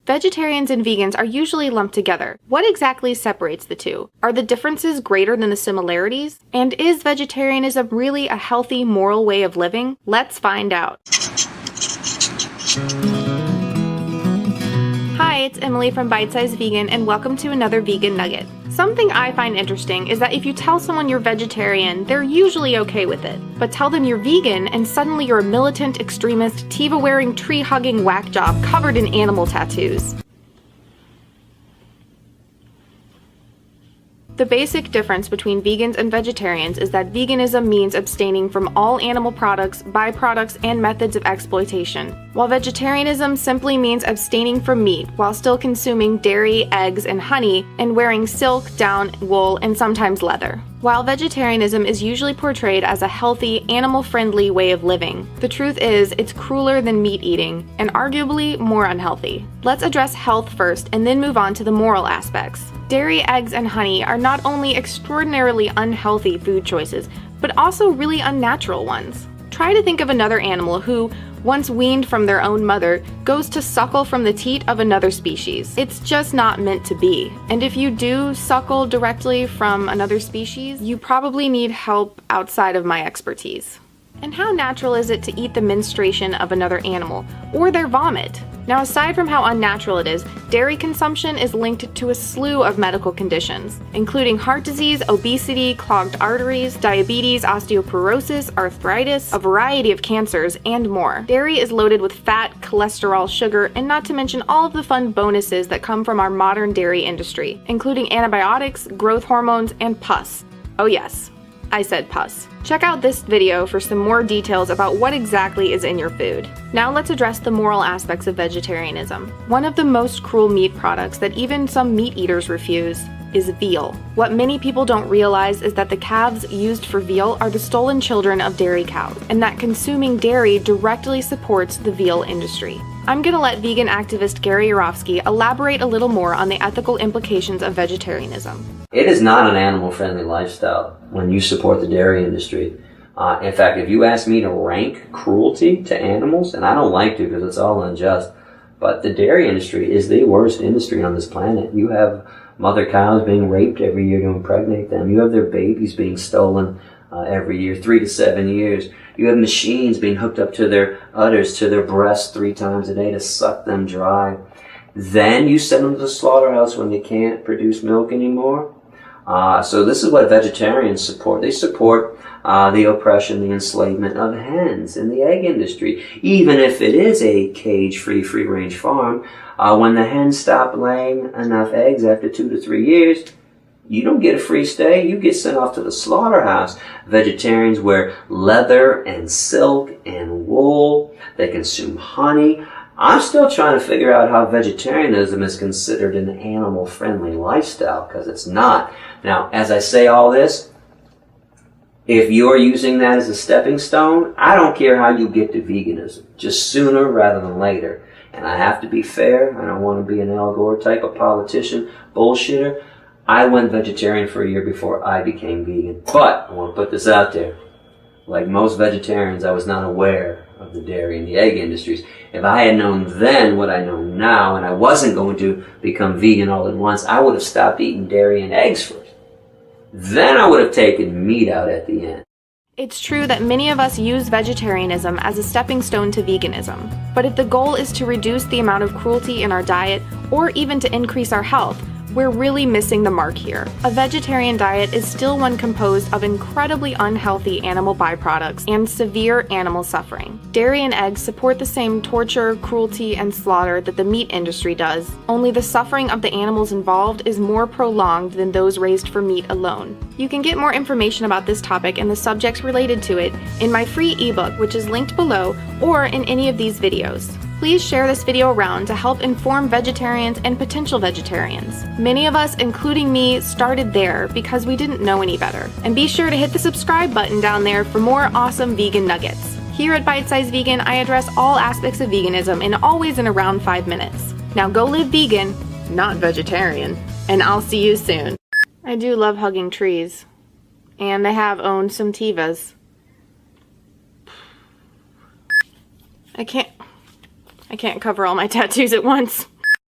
Vegetarians and vegans are usually lumped together. What exactly separates the two? Are the differences greater than the similarities? And is vegetarianism really a healthy, moral way of living? Let's find out. Hi, it's Emily from Bite Size Vegan, and welcome to another Vegan Nugget. Something I find interesting is that if you tell someone you're vegetarian, they're usually okay with it. But tell them you're vegan, and suddenly you're a militant, extremist, Teva-wearing, tree-hugging whack job covered in animal tattoos. The basic difference between vegans and vegetarians is that veganism means abstaining from all animal products, byproducts, and methods of exploitation, while vegetarianism simply means abstaining from meat while still consuming dairy, eggs, and honey, and wearing silk, down, wool, and sometimes leather. While vegetarianism is usually portrayed as a healthy, animal-friendly way of living, the truth is it's crueler than meat eating, and arguably more unhealthy. Let's address health first and then move on to the moral aspects. Dairy, eggs, and honey are not only extraordinarily unhealthy food choices, but also really unnatural ones. Try to think of another animal who, once weaned from their own mother, goes to suckle from the teat of another species. It's just not meant to be. And if you do suckle directly from another species, you probably need help outside of my expertise. And how natural is it to eat the menstruation of another animal, or their vomit? Now, aside from how unnatural it is, dairy consumption is linked to a slew of medical conditions, including heart disease, obesity, clogged arteries, diabetes, osteoporosis, arthritis, a variety of cancers, and more. Dairy is loaded with fat, cholesterol, sugar, and not to mention all of the fun bonuses that come from our modern dairy industry, including antibiotics, growth hormones, and pus. Oh yes, I said pus. Check out this video for some more details about what exactly is in your food. Now let's address the moral aspects of vegetarianism. One of the most cruel meat products that even some meat eaters refuse is veal. What many people don't realize is that the calves used for veal are the stolen children of dairy cows, and that consuming dairy directly supports the veal industry. I'm gonna let vegan activist Гэri Yurofski elaborate a little more on the ethical implications of vegetarianism. It is not an animal-friendly lifestyle when you support the dairy industry. In fact, if you ask me to rank cruelty to animals, and I don't like to because it's all unjust, but the dairy industry is the worst industry on this planet. You have mother cows being raped every year to impregnate them. You have their babies being stolen every year, 3 to 7 years. You have machines being hooked up to their udders, to their breasts 3 times a day to suck them dry. Then you send them to the slaughterhouse when they can't produce milk anymore. So this is what vegetarians support. They support the oppression, the enslavement of hens in the egg industry. Even if it is a cage-free, free-range farm, when the hens stop laying enough eggs after 2 to 3 years, you don't get a free stay. You get sent off to the slaughterhouse. Vegetarians wear leather and silk and wool. They consume honey. I'm still trying to figure out how vegetarianism is considered an animal-friendly lifestyle, because it's not. Now, as I say all this, if you're using that as a stepping stone, I don't care how you get to veganism. Just sooner rather than later. And I have to be fair. I don't want to be an Al Gore type of politician, bullshitter. I went vegetarian for a year before I became vegan. But I want to put this out there. Like most vegetarians, I was not aware of the dairy and the egg industries. If I had known then what I know now, and I wasn't going to become vegan all at once, I would have stopped eating dairy and eggs first. Then I would have taken meat out at the end. It's true that many of us use vegetarianism as a stepping stone to veganism. But if the goal is to reduce the amount of cruelty in our diet, or even to increase our health, we're really missing the mark here. A vegetarian diet is still one composed of incredibly unhealthy animal byproducts and severe animal suffering. Dairy and eggs support the same torture, cruelty, and slaughter that the meat industry does, only the suffering of the animals involved is more prolonged than those raised for meat alone. You can get more information about this topic and the subjects related to it in my free ebook, which is linked below, or in any of these videos. Please share this video around to help inform vegetarians and potential vegetarians. Many of us, including me, started there because we didn't know any better. And be sure to hit the subscribe button down there for more awesome vegan nuggets. Here at Bite Size Vegan, I address all aspects of veganism and always in around 5 minutes. Now go live vegan, not vegetarian, and I'll see you soon. I do love hugging trees, and I have owned some Tevas. I can't cover all my tattoos at once.